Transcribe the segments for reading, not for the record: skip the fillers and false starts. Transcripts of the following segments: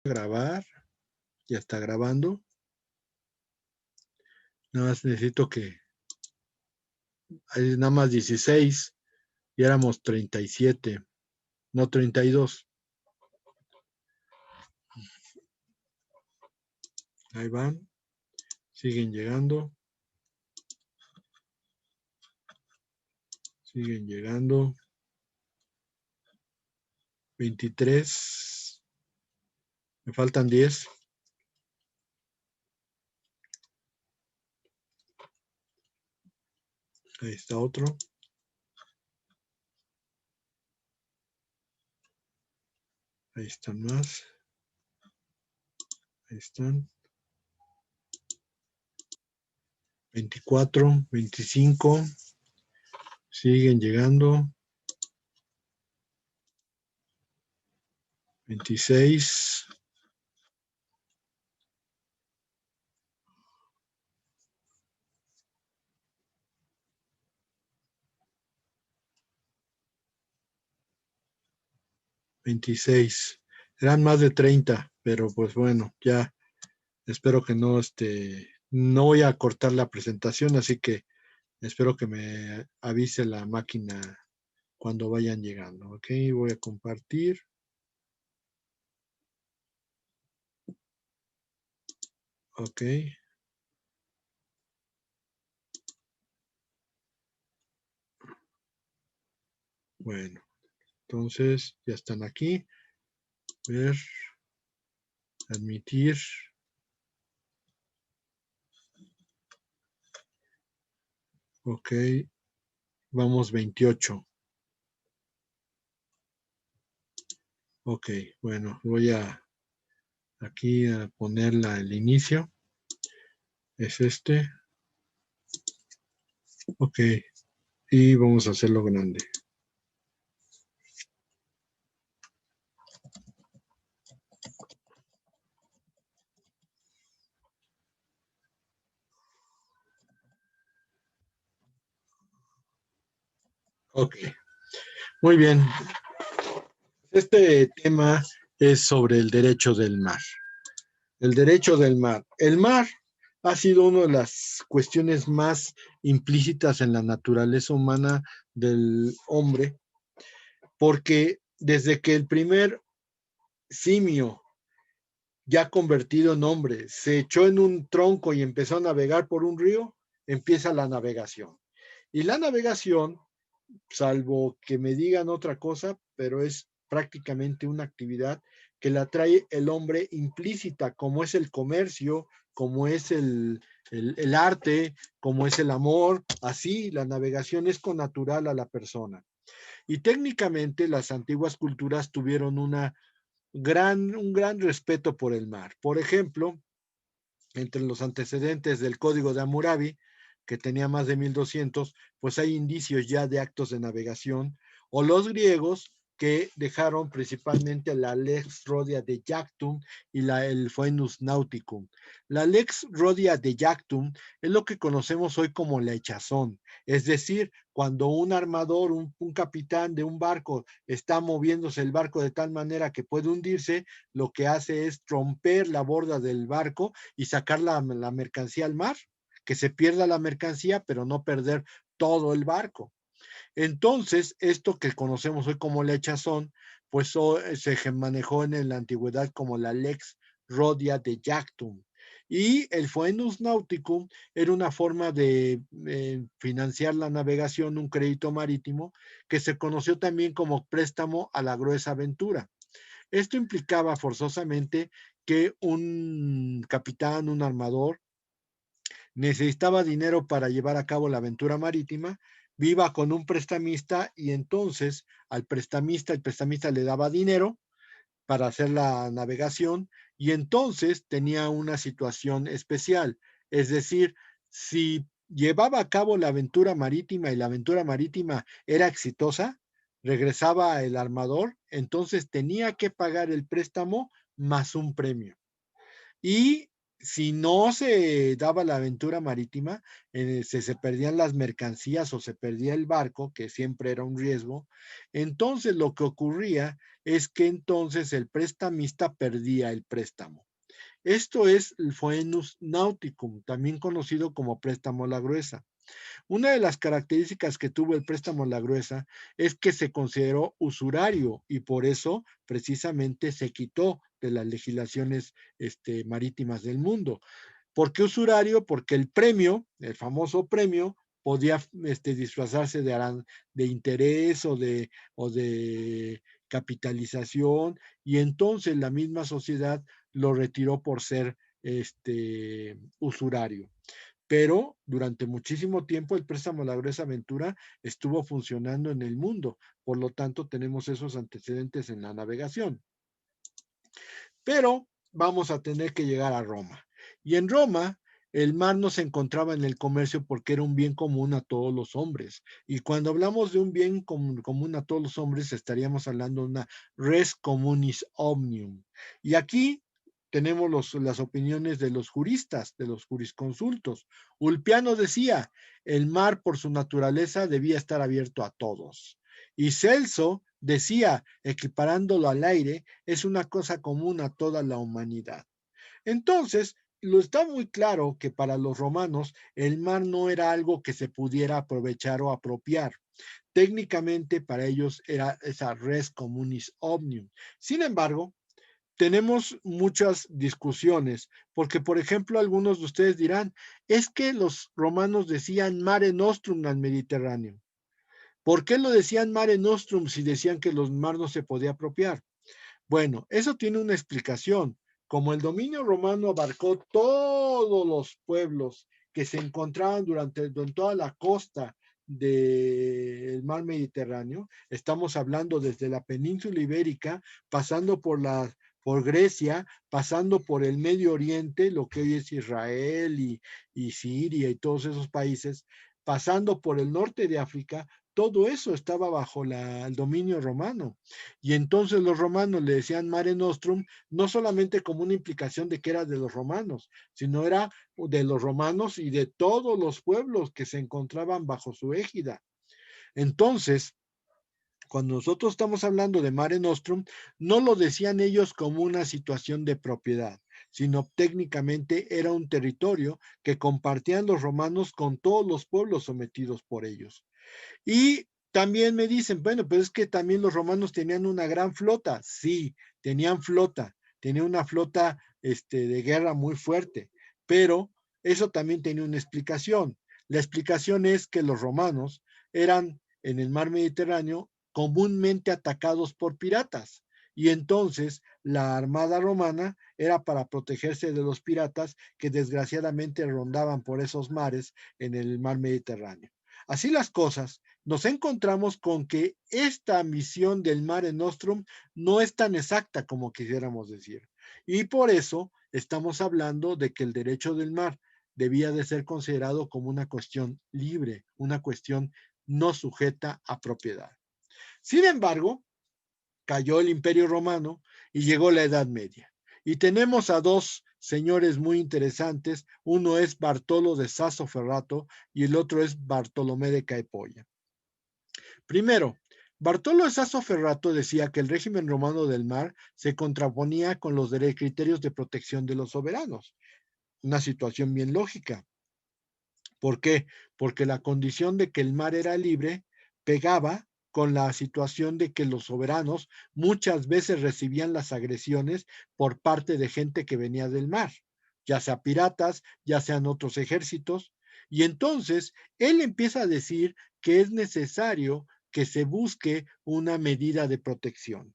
Grabar, ya está grabando. Nada más necesito que hay nada más 16 y éramos 37, no 32. Ahí van, siguen llegando. Siguen llegando. 23. Me faltan 10. Ahí está otro. Ahí están más. Ahí están. 24, 25. Siguen llegando. 26. 26. Eran más de 30, pero pues bueno, ya espero que no, no voy a cortar la presentación, así que espero que me avise la máquina cuando vayan llegando. Ok, voy a compartir. Ok. Bueno, entonces ya están aquí. Ver, admitir. Ok, vamos 28. Ok, bueno, voy a aquí a ponerla el inicio. Es este. Ok, y vamos a hacerlo grande. Ok, muy bien. Este tema es sobre el derecho del mar. El derecho del mar. El mar ha sido una de las cuestiones más implícitas en la naturaleza humana del hombre, porque desde que el primer simio, ya convertido en hombre, se echó en un tronco y empezó a navegar por un río, empieza la navegación. Y la navegación, salvo que me digan otra cosa, pero es prácticamente una actividad que la trae el hombre implícita, como es el comercio, como es el arte, como es el amor, así la navegación es connatural a la persona. Y técnicamente las antiguas culturas tuvieron un gran respeto por el mar. Por ejemplo, entre los antecedentes del Código de Hammurabi, que tenía más de 1200, pues hay indicios ya de actos de navegación, o los griegos que dejaron principalmente la Lex Rodia de Jactum y el Foenus Nauticum. La Lex Rodia de Jactum es lo que conocemos hoy como la echazón, es decir, cuando un armador, un capitán de un barco está moviéndose el barco de tal manera que puede hundirse, lo que hace es romper la borda del barco y sacar la mercancía al mar, que se pierda la mercancía, pero no perder todo el barco. Entonces, esto que conocemos hoy como la echazón, pues se manejó en la antigüedad como la Lex Rodia de Jactum. Y el Foenus Nauticum era una forma de financiar la navegación, un crédito marítimo, que se conoció también como préstamo a la gruesa aventura. Esto implicaba forzosamente que un capitán, un armador, necesitaba dinero para llevar a cabo la aventura marítima, viva con un prestamista y entonces al prestamista, el prestamista le daba dinero para hacer la navegación y entonces tenía una situación especial. Es decir, si llevaba a cabo la aventura marítima y la aventura marítima era exitosa, regresaba el armador, entonces tenía que pagar el préstamo más un premio. Y si no se daba la aventura marítima, se perdían las mercancías o se perdía el barco, que siempre era un riesgo, entonces lo que ocurría es que entonces el prestamista perdía el préstamo. Esto es el foenus nauticum, también conocido como préstamo a la gruesa. Una de las características que tuvo el préstamo a la gruesa es que se consideró usurario y por eso precisamente se quitó de las legislaciones marítimas del mundo. ¿Por qué usurario? Porque el premio, el famoso premio, podía disfrazarse de interés o de capitalización y entonces la misma sociedad lo retiró por ser usurario. Pero durante muchísimo tiempo el préstamo a la gruesa aventura estuvo funcionando en el mundo, por lo tanto tenemos esos antecedentes en la navegación. Pero vamos a tener que llegar a Roma. Y en Roma, el mar no se encontraba en el comercio porque era un bien común a todos los hombres. Y cuando hablamos de un bien común a todos los hombres, estaríamos hablando de una res communis omnium. Y aquí tenemos las opiniones de los juristas, de los jurisconsultos. Ulpiano decía, el mar por su naturaleza debía estar abierto a todos. Y Celso decía, equiparándolo al aire, es una cosa común a toda la humanidad. Entonces, lo está muy claro que para los romanos el mar no era algo que se pudiera aprovechar o apropiar. Técnicamente para ellos era esa res communis omnium. Sin embargo, tenemos muchas discusiones, porque por ejemplo algunos de ustedes dirán, es que los romanos decían mare nostrum al Mediterráneo. ¿Por qué lo decían mare nostrum si decían que los mar no se podía apropiar? Bueno, eso tiene una explicación. Como el dominio romano abarcó todos los pueblos que se encontraban en toda la costa del mar Mediterráneo, estamos hablando desde la península ibérica, pasando por Grecia, pasando por el Medio Oriente, lo que hoy es Israel y Siria y todos esos países, pasando por el norte de África, todo eso estaba bajo el dominio romano. Y entonces los romanos le decían Mare Nostrum, no solamente como una implicación de que era de los romanos, sino era de los romanos y de todos los pueblos que se encontraban bajo su égida. Entonces, cuando nosotros estamos hablando de Mare Nostrum, no lo decían ellos como una situación de propiedad, sino técnicamente era un territorio que compartían los romanos con todos los pueblos sometidos por ellos. Y también me dicen, bueno, pero es que también los romanos tenían una gran flota. Sí, tenían flota, tenían una flota de guerra muy fuerte, pero eso también tenía una explicación. La explicación es que los romanos eran en el mar Mediterráneo comúnmente atacados por piratas. Y entonces la armada romana era para protegerse de los piratas que desgraciadamente rondaban por esos mares en el mar Mediterráneo. Así las cosas, nos encontramos con que esta misión del Mare Nostrum no es tan exacta como quisiéramos decir. Y por eso estamos hablando de que el derecho del mar debía de ser considerado como una cuestión libre, una cuestión no sujeta a propiedad. Sin embargo, cayó el Imperio Romano y llegó la Edad Media. Y tenemos a dos señores muy interesantes, uno es Bartolo de Sassoferrato y el otro es Bartolomé de Caepolla. Primero, Bartolo de Sassoferrato decía que el régimen romano del mar se contraponía con los criterios de protección de los soberanos, una situación bien lógica. ¿Por qué? Porque la condición de que el mar era libre pegaba con la situación de que los soberanos muchas veces recibían las agresiones por parte de gente que venía del mar, ya sea piratas, ya sean otros ejércitos. Y entonces él empieza a decir que es necesario que se busque una medida de protección.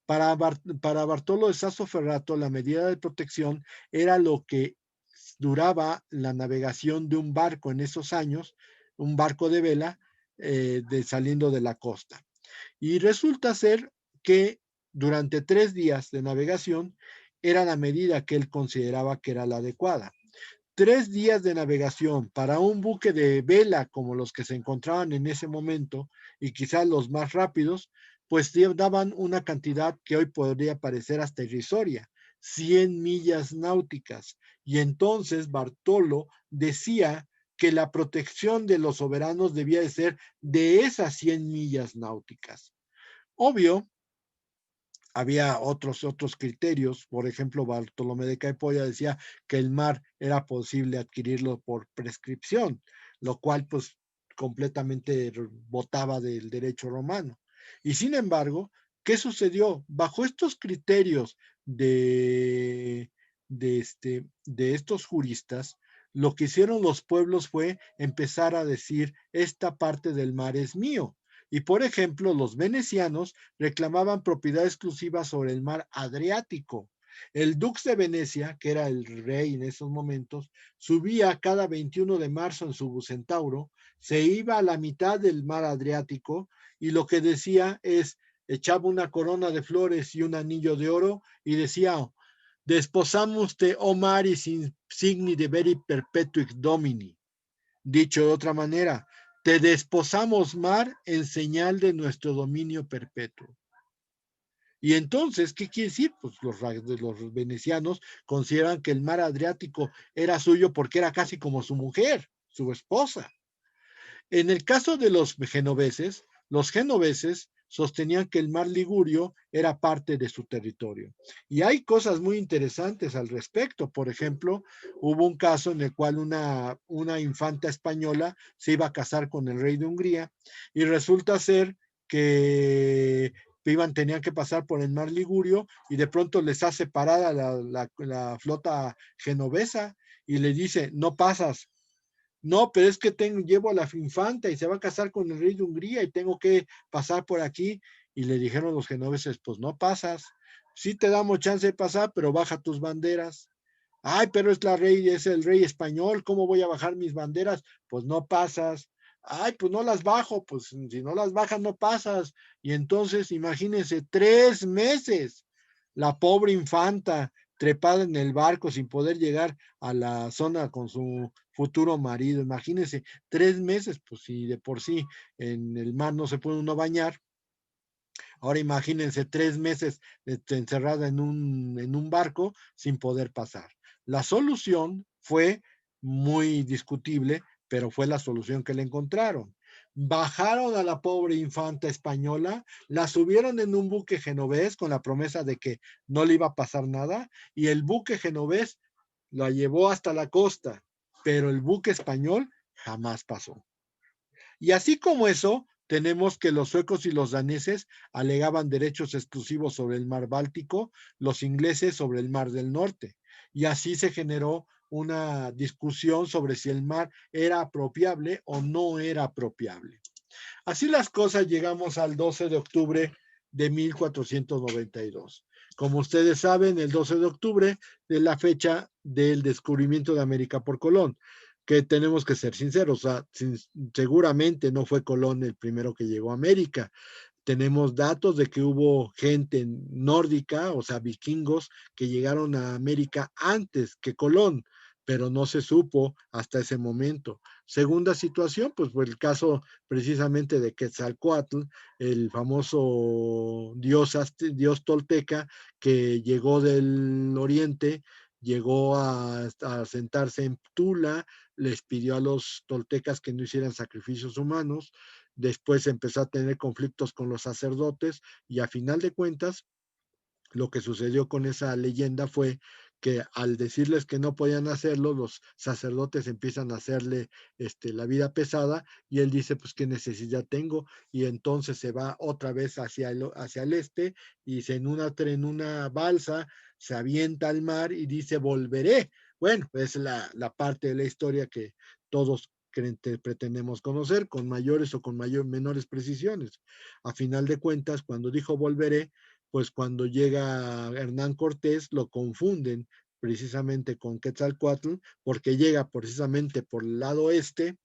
Para Bartolo de Sassoferrato, la medida de protección era lo que duraba la navegación de un barco en esos años, un barco de vela, saliendo de la costa. Y resulta ser que durante 3 días de navegación era la medida que él consideraba que era la adecuada. 3 días de navegación para un buque de vela como los que se encontraban en ese momento y quizás los más rápidos, pues daban una cantidad que hoy podría parecer hasta irrisoria, 100 millas náuticas. Y entonces Bartolo decía que la protección de los soberanos debía de ser de esas 100 millas náuticas. Obvio, había otros criterios. Por ejemplo, Bartolomé de Caipolla decía que el mar era posible adquirirlo por prescripción, lo cual pues completamente botaba del derecho romano. Y sin embargo, ¿qué sucedió? Bajo estos criterios de estos juristas, lo que hicieron los pueblos fue empezar a decir, esta parte del mar es mío. Y por ejemplo, los venecianos reclamaban propiedad exclusiva sobre el mar Adriático. El dux de Venecia, que era el rey en esos momentos, subía cada 21 de marzo en su bucentauro, se iba a la mitad del mar Adriático y lo que decía es, echaba una corona de flores y un anillo de oro y decía, desposamus te, o maris insigni de veri perpetuic domini. Dicho de otra manera, te desposamos, mar, en señal de nuestro dominio perpetuo. Y entonces, ¿qué quiere decir? Pues los venecianos consideran que el mar Adriático era suyo porque era casi como su mujer, su esposa. En el caso de los genoveses sostenían que el mar Ligurio era parte de su territorio. Y hay cosas muy interesantes al respecto. Por ejemplo, hubo un caso en el cual una infanta española se iba a casar con el rey de Hungría y resulta ser que tenían que pasar por el mar Ligurio y de pronto les hace parada la flota genovesa y le dice, no pasas. No, pero es que llevo a la infanta y se va a casar con el rey de Hungría y tengo que pasar por aquí. Y le dijeron los genoveses, pues no pasas. Sí te damos chance de pasar, pero baja tus banderas. Ay, pero es el rey español, ¿cómo voy a bajar mis banderas? Pues no pasas. Ay, pues no las bajo, pues si no las bajas no pasas. Y entonces, imagínense, 3 meses, la pobre infanta trepada en el barco sin poder llegar a la zona con su futuro marido. Imagínense, 3 meses, pues si de por sí en el mar no se puede uno bañar, ahora imagínense 3 meses encerrada en un barco sin poder pasar. La solución fue muy discutible, pero fue la solución que le encontraron. Bajaron a la pobre infanta española, la subieron en un buque genovés con la promesa de que no le iba a pasar nada y el buque genovés la llevó hasta la costa, pero el buque español jamás pasó. Y así como eso, tenemos que los suecos y los daneses alegaban derechos exclusivos sobre el mar Báltico, los ingleses sobre el mar del Norte. Y así se generó una discusión sobre si el mar era apropiable o no era apropiable. Así las cosas, llegamos al 12 de octubre de 1492. Como ustedes saben, el 12 de octubre es la fecha del descubrimiento de América por Colón, que tenemos que ser sinceros, o sea, seguramente no fue Colón el primero que llegó a América. Tenemos datos de que hubo gente nórdica, o sea, vikingos, que llegaron a América antes que Colón, pero no se supo hasta ese momento. Segunda situación, pues fue el caso precisamente de Quetzalcóatl, el famoso dios tolteca que llegó del oriente, llegó a sentarse en Tula, les pidió a los toltecas que no hicieran sacrificios humanos, después empezó a tener conflictos con los sacerdotes y a final de cuentas lo que sucedió con esa leyenda fue que al decirles que no podían hacerlo, los sacerdotes empiezan a hacerle la vida pesada y él dice, pues qué necesidad tengo, y entonces se va otra vez hacia el este y en una balsa se avienta al mar y dice, volveré. Bueno, es la parte de la historia que todos pretendemos conocer con mayores o con menores precisiones. A final de cuentas, cuando dijo volveré, pues cuando llega Hernán Cortés lo confunden precisamente con Quetzalcóatl porque llega precisamente por el lado este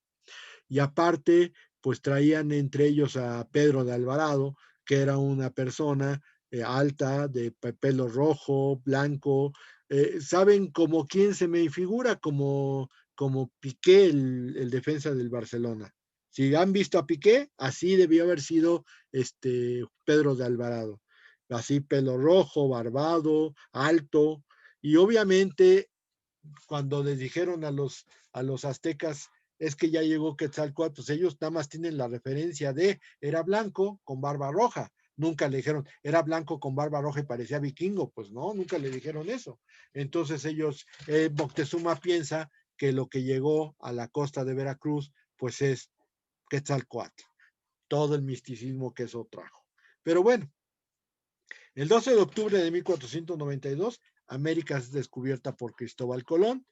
y aparte pues traían entre ellos a Pedro de Alvarado, que era una persona alta, de pelo rojo, blanco. ¿Saben como quién se me figura? Como Piqué, el defensa del Barcelona. Si han visto a Piqué, así debió haber sido Pedro de Alvarado. así pelo rojo, barbado, alto, y obviamente cuando les dijeron a los aztecas, es que ya llegó Quetzalcóatl, pues ellos nada más tienen la referencia de, era blanco con barba roja. Nunca le dijeron, era blanco con barba roja y parecía vikingo. Pues no, nunca le dijeron eso. Entonces ellos, Moctezuma piensa que lo que llegó a la costa de Veracruz, pues es Quetzalcóatl. Todo el misticismo que eso trajo. Pero bueno, el 12 de octubre de 1492, América es descubierta por Cristóbal Colón.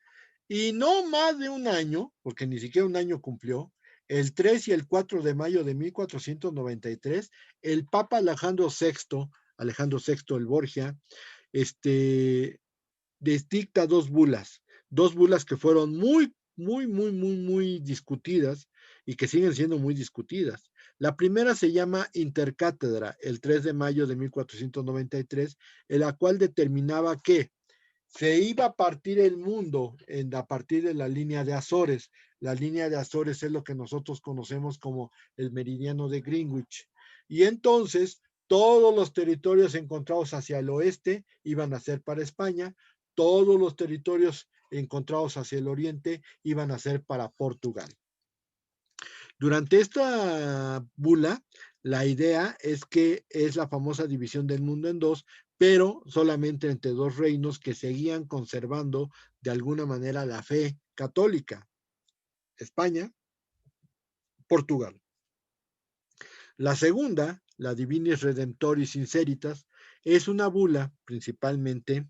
Y no más de un año, porque ni siquiera un año cumplió, el 3 y el 4 de mayo de 1493, el Papa Alejandro VI el Borgia, dicta dos bulas que fueron muy discutidas y que siguen siendo muy discutidas. La primera se llama Intercátedra, el 3 de mayo de 1493, en la cual determinaba que se iba a partir el mundo a partir de la línea de Azores. La línea de Azores es lo que nosotros conocemos como el meridiano de Greenwich. Y entonces todos los territorios encontrados hacia el oeste iban a ser para España, todos los territorios encontrados hacia el oriente iban a ser para Portugal. Durante esta bula, la idea es que es la famosa división del mundo en dos, pero solamente entre dos reinos que seguían conservando de alguna manera la fe católica, España, Portugal. La segunda, la Divinis Redemptoris Sinceritas, es una bula principalmente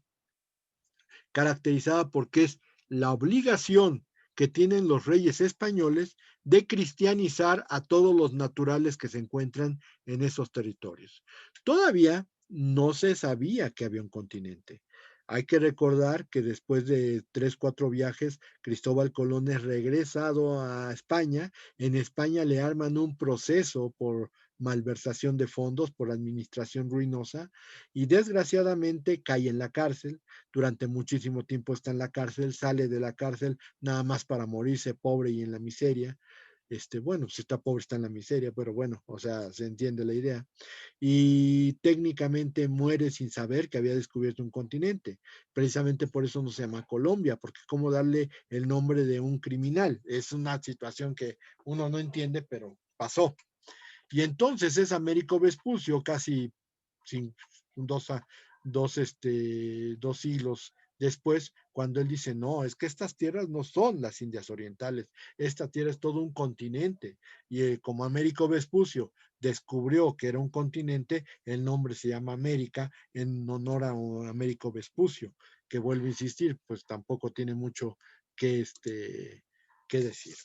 caracterizada porque es la obligación que tienen los reyes españoles de cristianizar a todos los naturales que se encuentran en esos territorios. Todavía no se sabía que había un continente. Hay que recordar que después de 3, 4 viajes, Cristóbal Colón es regresado a España. En España le arman un proceso por malversación de fondos, por administración ruinosa, y desgraciadamente cae en la cárcel. Durante muchísimo tiempo está en la cárcel, sale de la cárcel nada más para morirse pobre y en la miseria. Bueno, si está pobre está en la miseria, pero bueno, o sea, se entiende la idea. Y técnicamente muere sin saber que había descubierto un continente. Precisamente por eso no se llama Colombia, porque es como darle el nombre de un criminal. Es una situación que uno no entiende, pero pasó. Y entonces es Américo Vespucio, casi sin, dos, dos siglos después, cuando él dice, no, es que estas tierras no son las Indias Orientales, esta tierra es todo un continente. Y como Américo Vespucio descubrió que era un continente, el nombre se llama América en honor a Américo Vespucio, que vuelvo a insistir, pues tampoco tiene mucho que, que decir.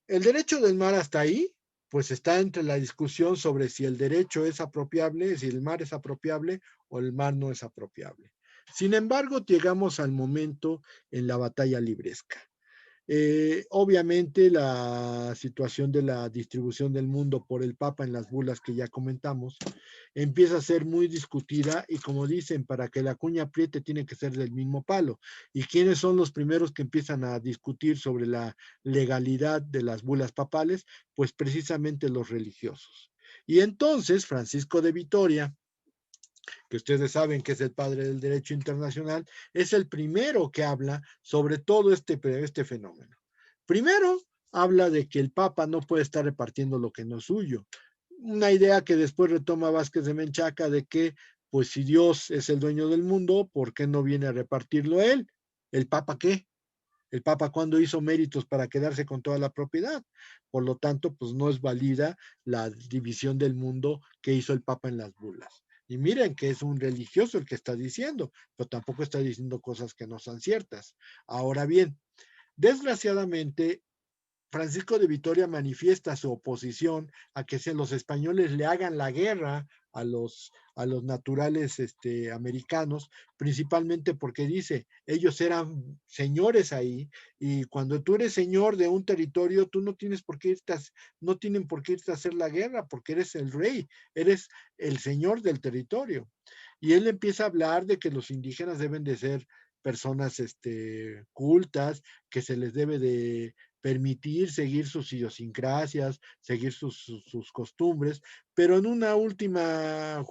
El derecho del mar hasta ahí, pues está entre la discusión sobre si el derecho es apropiable, si el mar es apropiable o el mar no es apropiable. Sin embargo, llegamos al momento en la batalla libresca. Obviamente la situación de la distribución del mundo por el Papa en las bulas que ya comentamos empieza a ser muy discutida y como dicen, para que la cuña apriete tiene que ser del mismo palo. ¿Y quiénes son los primeros que empiezan a discutir sobre la legalidad de las bulas papales? Pues precisamente los religiosos. Y entonces Francisco de Vitoria, que ustedes saben que es el padre del derecho internacional, es el primero que habla sobre todo este fenómeno. Primero, habla de que el Papa no puede estar repartiendo lo que no es suyo. Una idea que después retoma Vázquez de Menchaca de que, pues si Dios es el dueño del mundo, ¿por qué no viene a repartirlo él? ¿El Papa qué? El Papa cuando hizo méritos para quedarse con toda la propiedad. Por lo tanto, pues no es válida la división del mundo que hizo el Papa en las bulas. Y miren que es un religioso el que está diciendo, pero tampoco está diciendo cosas que no son ciertas. Ahora bien, desgraciadamente, Francisco de Vitoria manifiesta su oposición a que los españoles le hagan la guerra a los naturales americanos, principalmente porque dice, ellos eran señores ahí y cuando tú eres señor de un territorio, tú no tienes por qué irte no tienen por qué irte a hacer la guerra porque eres el rey, eres el señor del territorio. Y él empieza a hablar de que los indígenas deben de ser personas cultas, que se les debe permitir seguir sus idiosincrasias, seguir sus costumbres, pero en una última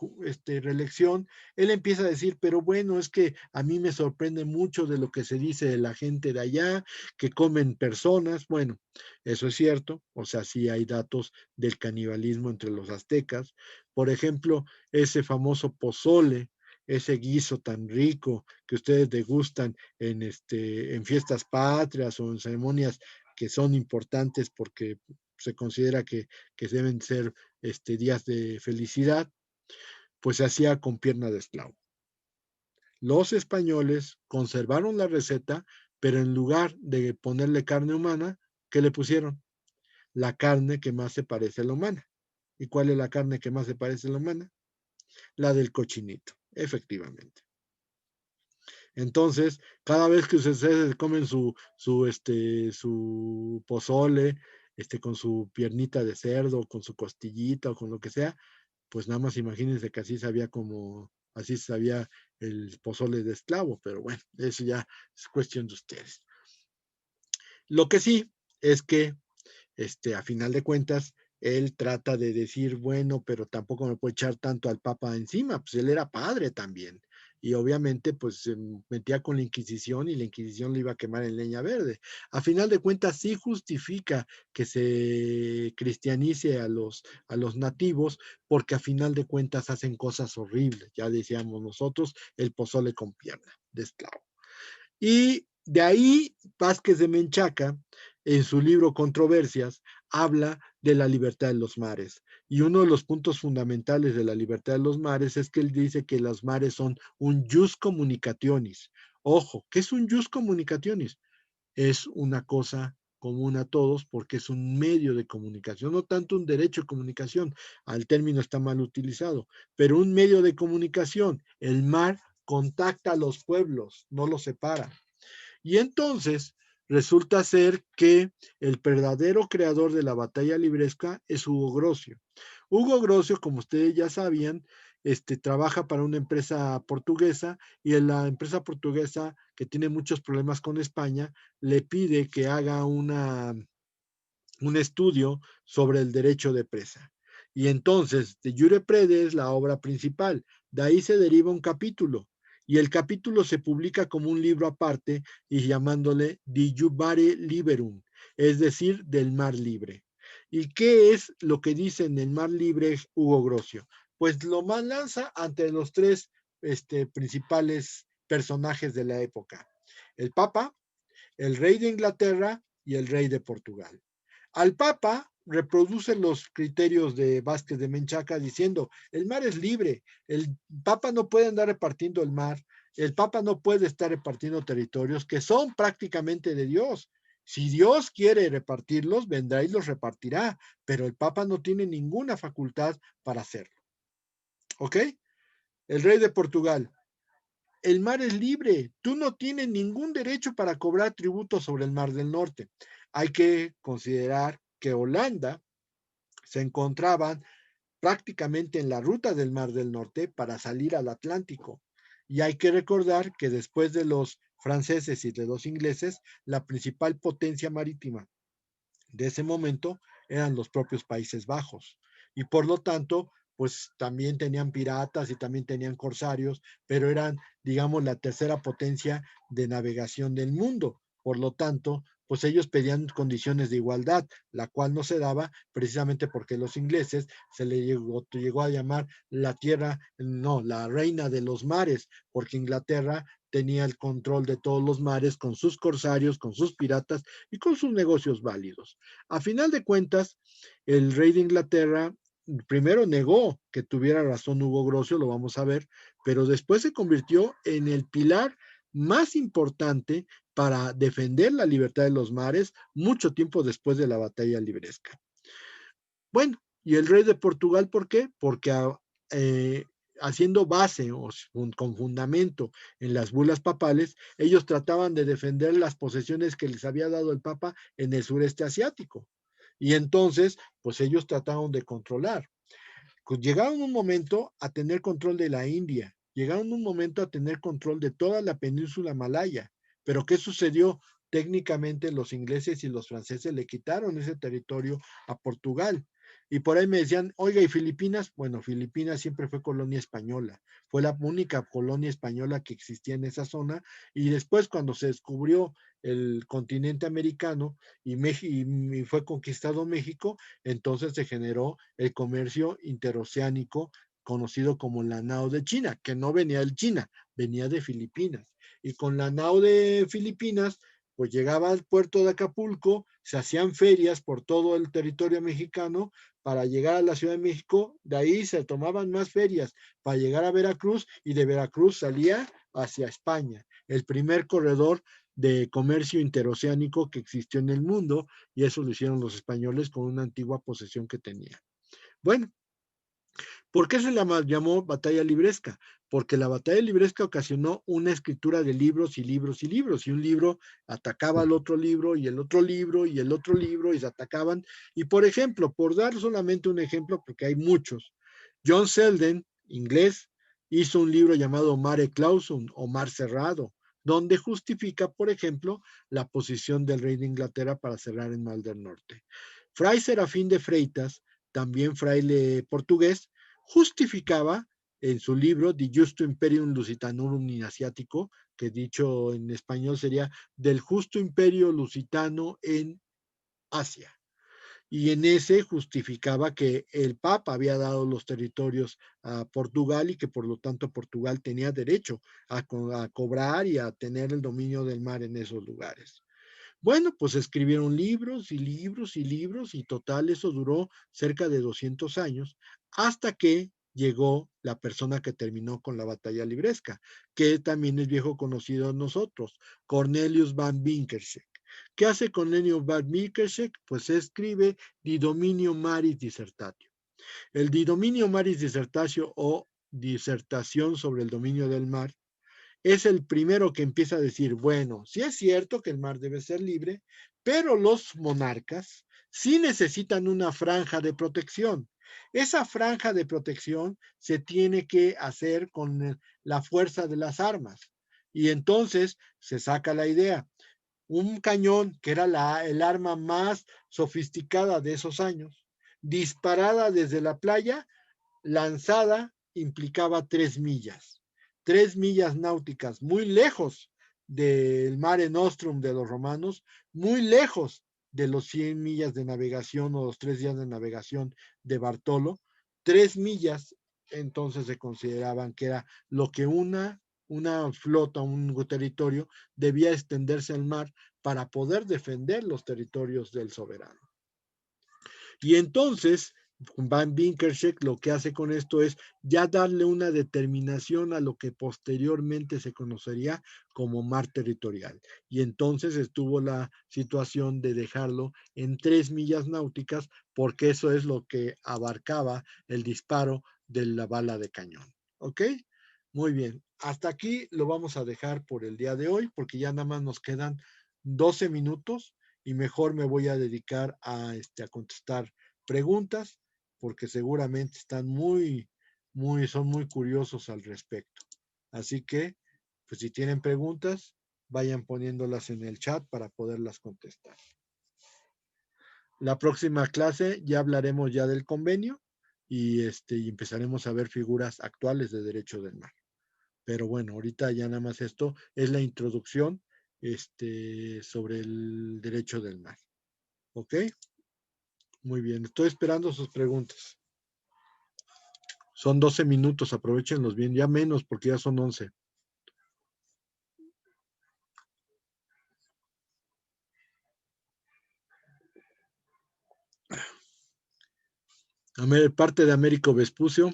reelección, él empieza a decir, pero bueno, es que a mí me sorprende mucho de lo que se dice de la gente de allá, que comen personas. Bueno, eso es cierto, o sea, sí hay datos del canibalismo entre los aztecas. Por ejemplo, ese famoso pozole, ese guiso tan rico que ustedes degustan en fiestas patrias o en ceremonias que son importantes porque se considera que deben ser días de felicidad, pues se hacía con pierna de esclavo. Los españoles conservaron la receta, pero en lugar de ponerle carne humana, ¿qué le pusieron? La carne que más se parece a la humana. ¿Y cuál es la carne que más se parece a la humana? La del cochinito, efectivamente. Entonces, cada vez que ustedes comen su pozole, con su piernita de cerdo, con su costillita o con lo que sea, pues nada más imagínense que así sabía el pozole de esclavo, pero bueno, eso ya es cuestión de ustedes. Lo que sí es que, a final de cuentas, él trata de decir, bueno, pero tampoco me puede echar tanto al Papa encima, pues él era padre también. Y obviamente, pues se metía con la Inquisición y la Inquisición le iba a quemar en leña verde. A final de cuentas, sí justifica que se cristianice a los nativos, porque a final de cuentas hacen cosas horribles. Ya decíamos nosotros, el pozole con pierna de esclavo. Y de ahí Vázquez de Menchaca, en su libro Controversias, habla de la libertad de los mares. Y uno de los puntos fundamentales de la libertad de los mares es que él dice que los mares son un jus communicationis. Ojo, ¿qué es un jus communicationis? Es una cosa común a todos porque es un medio de comunicación, no tanto un derecho de comunicación, al término está mal utilizado, pero un medio de comunicación. El mar contacta a los pueblos, no los separa. Y entonces resulta ser que el verdadero creador de la batalla libresca es Hugo Grocio. Hugo Grocio, como ustedes ya sabían, trabaja para una empresa portuguesa y en la empresa portuguesa, que tiene muchos problemas con España, le pide que haga un estudio sobre el derecho de presa. Y entonces, de Jure Prede es la obra principal. De ahí se deriva un capítulo. Y el capítulo se publica como un libro aparte y llamándole Di Jubare Liberum, es decir, del mar libre. ¿Y qué es lo que dice en el mar libre Hugo Grocio? Pues lo más lanza ante los tres principales personajes de la época: el Papa, el rey de Inglaterra y el rey de Portugal. Al Papa reproduce los criterios de Vázquez de Menchaca diciendo, el mar es libre, el Papa no puede andar repartiendo el mar, el Papa no puede estar repartiendo territorios que son prácticamente de Dios. Si Dios quiere repartirlos, vendrá y los repartirá, pero el Papa no tiene ninguna facultad para hacerlo. ¿Ok? El rey de Portugal, el mar es libre, tú no tienes ningún derecho para cobrar tributo sobre el mar del norte. Hay que considerar que Holanda se encontraban prácticamente en la ruta del mar del norte para salir al Atlántico. Y hay que recordar que después de los franceses y de los ingleses, la principal potencia marítima de ese momento eran los propios Países Bajos. Y por lo tanto, pues también tenían piratas y también tenían corsarios, pero eran, digamos, la tercera potencia de navegación del mundo. Por lo tanto, pues ellos pedían condiciones de igualdad, la cual no se daba precisamente porque los ingleses se le llegó a llamar la tierra, no, la reina de los mares, porque Inglaterra tenía el control de todos los mares con sus corsarios, con sus piratas y con sus negocios válidos. A final de cuentas, el rey de Inglaterra primero negó que tuviera razón Hugo Grocio, lo vamos a ver, pero después se convirtió en el pilar más importante para defender la libertad de los mares mucho tiempo después de la batalla libresca. Bueno, y el rey de Portugal, ¿por qué? Porque haciendo base o con fundamento en las bulas papales, ellos trataban de defender las posesiones que les había dado el Papa en el sureste asiático. Y entonces, pues ellos trataron de controlar. Pues llegaron un momento a tener control de la India, llegaron un momento a tener control de toda la península malaya. Pero ¿qué sucedió? técnicamente los ingleses y los franceses le quitaron ese territorio a Portugal. Y por ahí me decían, oiga, ¿y Filipinas? Bueno, Filipinas siempre fue colonia española, fue la única colonia española que existía en esa zona, y después cuando se descubrió el continente americano y fue conquistado México, entonces se generó el comercio interoceánico conocido como la nao de China, que no venía de China, venía de Filipinas. Y con la nao de Filipinas, pues llegaba al puerto de Acapulco, se hacían ferias por todo el territorio mexicano para llegar a la Ciudad de México, de ahí se tomaban más ferias para llegar a Veracruz, y de Veracruz salía hacia España, el primer corredor de comercio interoceánico que existió en el mundo, y eso lo hicieron los españoles con una antigua posesión que tenían. Bueno, ¿por qué se llamó batalla libresca? Porque la batalla libresca ocasionó una escritura de libros y libros y libros, y un libro atacaba al otro libro y el otro libro y el otro libro, y se atacaban. Y por ejemplo, por dar solamente un ejemplo, porque hay muchos, John Selden, inglés, hizo un libro llamado Mare Clausum o Mar Cerrado, donde justifica, por ejemplo, la posición del rey de Inglaterra para cerrar en Mar del Norte. Fray Serafín de Freitas, también fraile portugués, justificaba en su libro Di Justo Imperium Lusitanurum in Asiatico, que dicho en español sería del justo imperio lusitano en Asia. Y en ese justificaba que el Papa había dado los territorios a Portugal, y que por lo tanto Portugal tenía derecho a cobrar y a tener el dominio del mar en esos lugares. Bueno, pues escribieron libros y libros y libros, y total eso duró cerca de 200 años, hasta que llegó la persona que terminó con la batalla libresca, que también es viejo conocido de nosotros, Cornelius van Winkelried. ¿Qué hace Cornelius van Winkelried? Pues escribe Di Dominio Maris Dissertatio. El Di Dominio Maris Dissertatio, o disertación sobre el dominio del mar, es el primero que empieza a decir, bueno, sí es cierto que el mar debe ser libre, pero los monarcas sí necesitan una franja de protección. Esa franja de protección se tiene que hacer con la fuerza de las armas. Y entonces se saca la idea. Un cañón, que era el arma más sofisticada de esos años, disparada desde la playa, lanzada, implicaba 3 millas. 3 millas náuticas, muy lejos del Mare Nostrum de los romanos, muy lejos de los 100 millas de navegación o los 3 días de navegación de Bartolo. 3 millas entonces se consideraban que era lo que una flota, un territorio debía extenderse al mar para poder defender los territorios del soberano. Y entonces Van Winkelried lo que hace con esto es ya darle una determinación a lo que posteriormente se conocería como mar territorial. Y entonces estuvo la situación de dejarlo en 3 millas náuticas, porque eso es lo que abarcaba el disparo de la bala de cañón. ¿Ok? Muy bien. Hasta aquí lo vamos a dejar por el día de hoy, porque ya nada más nos quedan 12 minutos, y mejor me voy a dedicar a contestar preguntas, porque seguramente están son muy curiosos al respecto. Así que, pues si tienen preguntas, vayan poniéndolas en el chat para poderlas contestar. La próxima clase ya hablaremos ya del convenio, y empezaremos a ver figuras actuales de derecho del mar. Pero bueno, ahorita ya nada más esto es la introducción sobre el derecho del mar. ¿Ok? Muy bien, estoy esperando sus preguntas. Son 12 minutos, aprovechenlos bien, ya menos porque ya son 11. Parte de Américo Vespucio,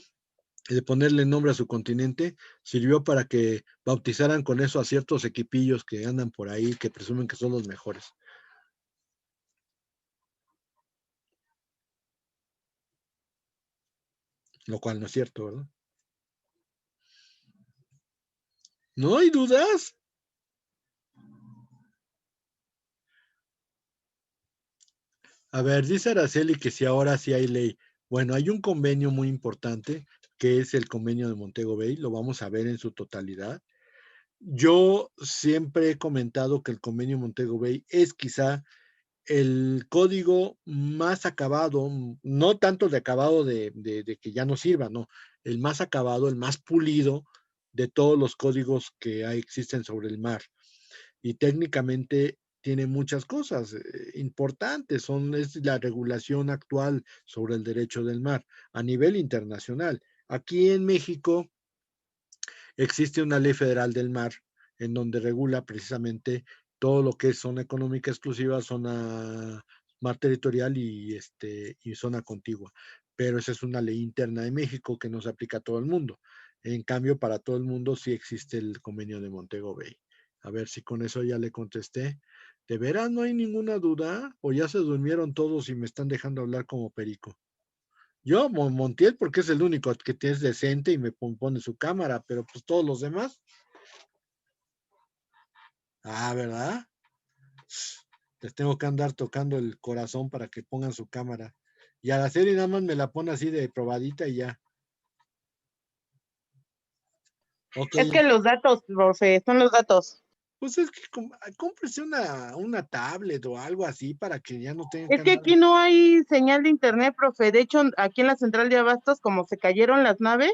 de ponerle nombre a su continente, sirvió para que bautizaran con eso a ciertos equipillos que andan por ahí, que presumen que son los mejores. Lo cual no es cierto, ¿verdad? ¿No hay dudas? A ver, dice Araceli que si ahora sí hay ley. Bueno, hay un convenio muy importante, que es el convenio de Montego Bay, lo vamos a ver en su totalidad. Yo siempre he comentado que el convenio Montego Bay es quizá el código más acabado, no tanto de acabado de que ya no sirva, no, el más acabado, el más pulido de todos los códigos que existen sobre el mar. Y técnicamente tiene muchas cosas importantes, es la regulación actual sobre el derecho del mar a nivel internacional. Aquí en México existe una ley federal del mar en donde regula precisamente todo lo que es zona económica exclusiva, zona mar territorial y zona contigua. Pero esa es una ley interna de México que no se aplica a todo el mundo. En cambio, para todo el mundo sí existe el convenio de Montego Bay. A ver si con eso ya le contesté. ¿De veras no hay ninguna duda? ¿O ya se durmieron todos y me están dejando hablar como perico? Yo, Montiel, porque es el único que es decente y me pone su cámara, pero pues todos los demás. Ah, ¿verdad? Les tengo que andar tocando el corazón para que pongan su cámara. Y a la serie nada más me la pone así de probadita y ya. Ok. Es que los datos, profe, son los datos. Pues es que cómprese una tablet o algo así para que ya no tenga que Es que andar. aquí no hay señal de internet, profe. De hecho, aquí en la central de abastos, como se cayeron las naves,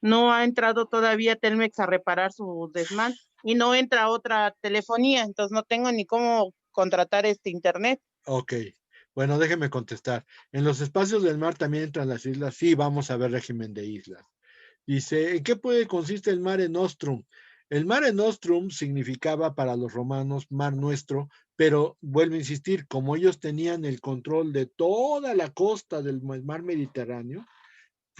no ha entrado todavía Telmex a reparar su desmán y no entra otra telefonía, entonces no tengo ni cómo contratar este internet. Ok. Bueno, déjeme contestar. En los espacios del mar también entran las islas. Sí, vamos a ver régimen de islas. Dice, ¿en qué puede consistir el Mare Nostrum? El Mare Nostrum significaba para los romanos mar nuestro, pero vuelvo a insistir, como ellos tenían el control de toda la costa del mar Mediterráneo,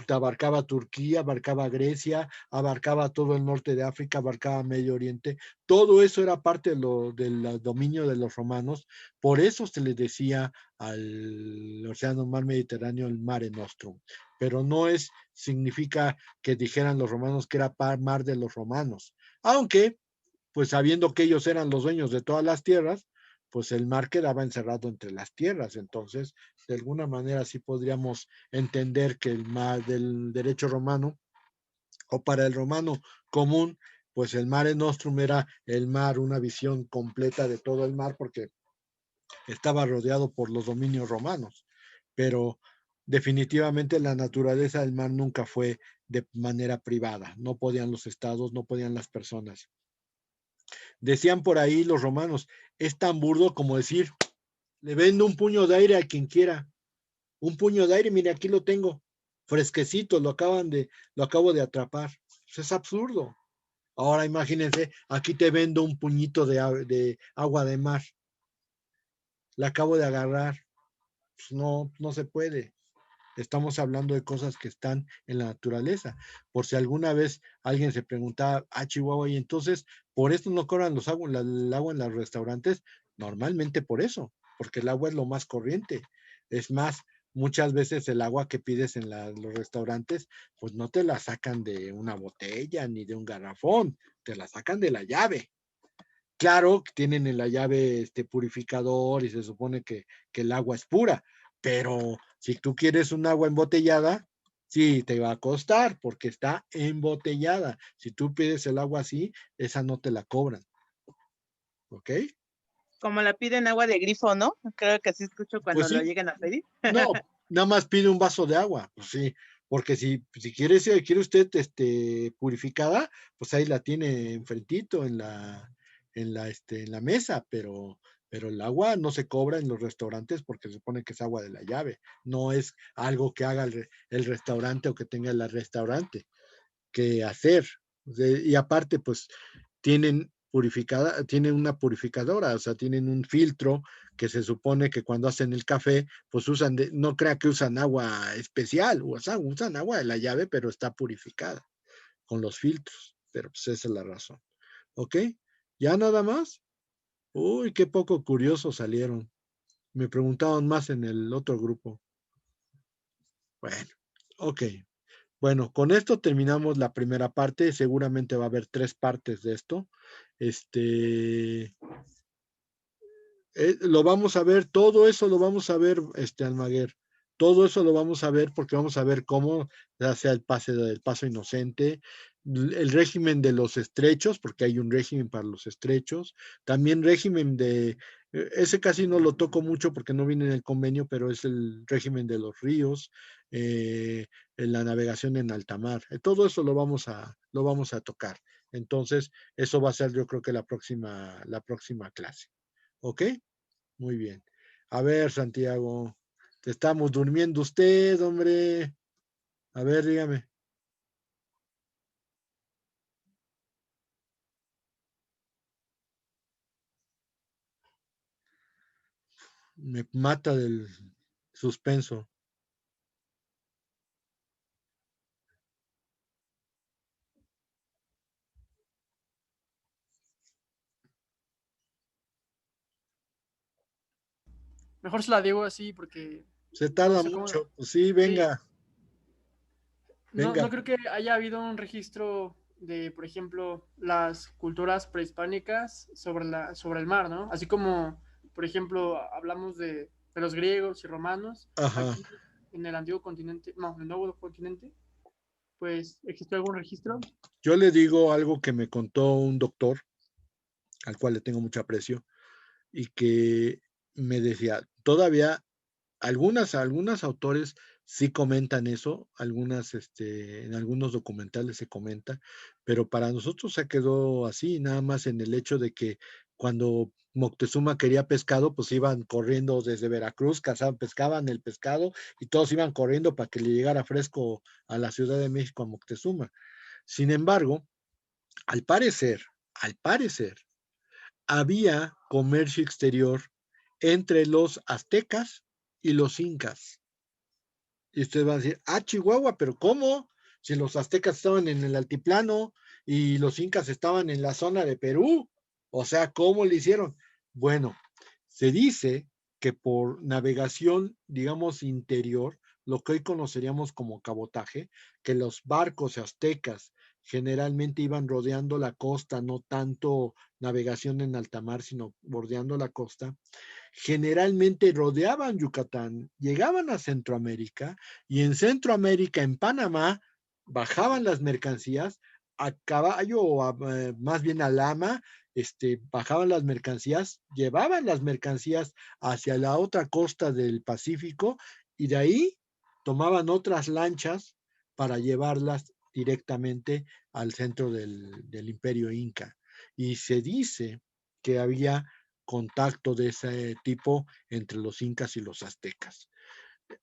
abarcaba Turquía, abarcaba Grecia, abarcaba todo el norte de África, abarcaba Medio Oriente, todo eso era parte del dominio de los romanos, por eso se les decía al océano mar Mediterráneo el Mare Nostrum, pero no significa que dijeran los romanos que era mar de los romanos, aunque pues sabiendo que ellos eran los dueños de todas las tierras, pues el mar quedaba encerrado entre las tierras. Entonces, de alguna manera sí podríamos entender que el mar del derecho romano, o para el romano común, pues el mare nostrum era el mar, una visión completa de todo el mar, porque estaba rodeado por los dominios romanos. Pero definitivamente la naturaleza del mar nunca fue de manera privada. No podían los estados, no podían las personas. Decían por ahí los romanos, es tan burdo como decir, le vendo un puño de aire a quien quiera. Un puño de aire, mire, aquí lo tengo, fresquecito, lo acabo de atrapar. Pues es absurdo. Ahora imagínense, aquí te vendo un puñito de agua de mar. La acabo de agarrar. Pues no se puede. Estamos hablando de cosas que están en la naturaleza. Por si alguna vez alguien se preguntaba, Chihuahua, y entonces, ¿por esto no cobran el agua en los restaurantes? Normalmente por eso, porque el agua es lo más corriente. Es más, muchas veces el agua que pides en los restaurantes, pues no te la sacan de una botella ni de un garrafón, te la sacan de la llave. Claro, tienen en la llave este purificador y se supone que el agua es pura, pero si tú quieres un agua embotellada, sí, te va a costar porque está embotellada. Si tú pides el agua así, esa no te la cobran. ¿Ok? Como la piden agua de grifo, ¿no? Creo que sí escucho Pues cuando lo sí, llegan a pedir. no, nada más pide un vaso de agua, pues sí, porque si quiere usted purificada, pues ahí la tiene enfrentito en la mesa, pero el agua no se cobra en los restaurantes porque se supone que es agua de la llave, no es algo que haga el restaurante o que tenga el restaurante que hacer. Y aparte, pues tienen una purificadora, o sea, tienen un filtro que se supone que cuando hacen el café, pues no crea que usan agua especial, usan agua de la llave, pero está purificada con los filtros, pero pues esa es la razón. ¿Ok? ¿Ya nada más? Uy, qué poco curiosos salieron. Me preguntaban más en el otro grupo. Bueno, ok. Bueno, con esto terminamos la primera parte. Seguramente va a haber 3 partes de esto. Este, lo vamos a ver, todo eso lo vamos a ver, Almaguer. Todo eso lo vamos a ver porque vamos a ver cómo se hace el paso inocente. el régimen de los estrechos, porque hay un régimen para los estrechos, también régimen de, ese casi no lo toco mucho porque no viene en el convenio, pero es el régimen de los ríos, en la navegación en alta mar. Todo eso lo vamos a tocar. Entonces, eso va a ser yo creo que la próxima clase. ¿Ok? Muy bien. A ver, Santiago, te estamos durmiendo usted, hombre. A ver, dígame. Me mata del suspenso. Mejor se la digo así porque Se tarda no sé cómo. mucho. Pues sí, Sí, venga, no, venga. no creo que haya habido un registro de, por ejemplo, las culturas prehispánicas sobre el mar, ¿no? Así como, por ejemplo, hablamos de los griegos y romanos, Ajá. aquí en el antiguo continente, no, en el nuevo continente, pues, ¿existió algún registro? Yo le digo algo que me contó un doctor, al cual le tengo mucho aprecio, y que me decía, todavía algunos autores sí comentan eso, en algunos documentales se comenta, pero para nosotros se quedó así, nada más en el hecho de que cuando Moctezuma quería pescado, pues iban corriendo desde Veracruz, pescaban el pescado y todos iban corriendo para que le llegara fresco a la Ciudad de México a Moctezuma. Sin embargo, al parecer, había comercio exterior entre los aztecas y los incas. Y usted va a decir, Chihuahua, pero ¿cómo? Si los aztecas estaban en el altiplano y los incas estaban en la zona de Perú. O sea, ¿cómo le hicieron? Bueno, se dice que por navegación, digamos, interior, lo que hoy conoceríamos como cabotaje, que los barcos aztecas generalmente iban rodeando la costa, no tanto navegación en alta mar, sino bordeando la costa, generalmente rodeaban Yucatán, llegaban a Centroamérica y en Centroamérica, en Panamá, bajaban las mercancías a caballo o más bien a lama, bajaban las mercancías, llevaban las mercancías hacia la otra costa del Pacífico y de ahí tomaban otras lanchas para llevarlas directamente al centro del imperio inca. Y se dice que había contacto de ese tipo entre los incas y los aztecas.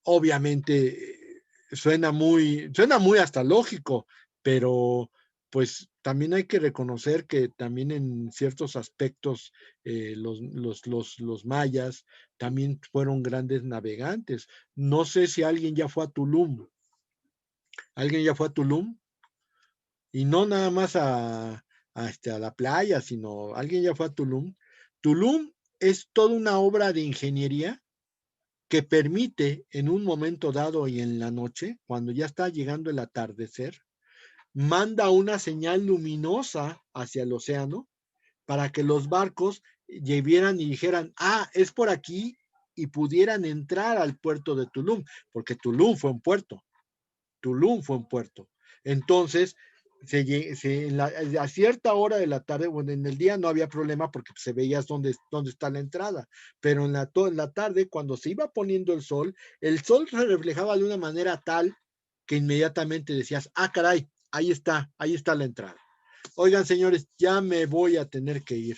Obviamente suena muy hasta lógico, pero pues también hay que reconocer que también en ciertos aspectos los mayas también fueron grandes navegantes. No sé si alguien ya fue a Tulum. ¿Alguien ya fue a Tulum? Y no nada más a la playa, sino alguien ya fue a Tulum. Tulum es toda una obra de ingeniería que permite en un momento dado y en la noche, cuando ya está llegando el atardecer, manda una señal luminosa hacia el océano para que los barcos llevieran y dijeran, es por aquí y pudieran entrar al puerto de Tulum, porque Tulum fue un puerto. Entonces, a cierta hora de la tarde, bueno, en el día no había problema porque se veía dónde está la entrada, pero en la tarde, cuando se iba poniendo el sol se reflejaba de una manera tal que inmediatamente decías, caray, ahí está la entrada. Oigan, señores, ya me voy a tener que ir.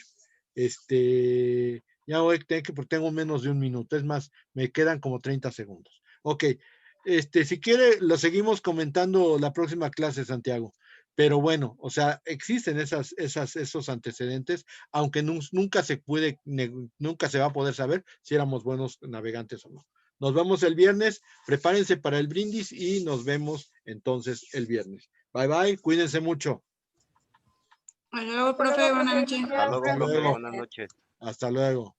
Ya voy a tener que, porque tengo menos de un minuto, es más, me quedan como 30 segundos. Ok, si quiere, lo seguimos comentando la próxima clase, Santiago. Pero bueno, o sea, existen esos antecedentes, aunque nunca se va a poder saber si éramos buenos navegantes o no. Nos vemos el viernes, prepárense para el brindis y nos vemos entonces el viernes. Bye bye, cuídense mucho. Hasta luego, profe, buenas noches. Hasta luego, profe, buenas noches. Hasta luego.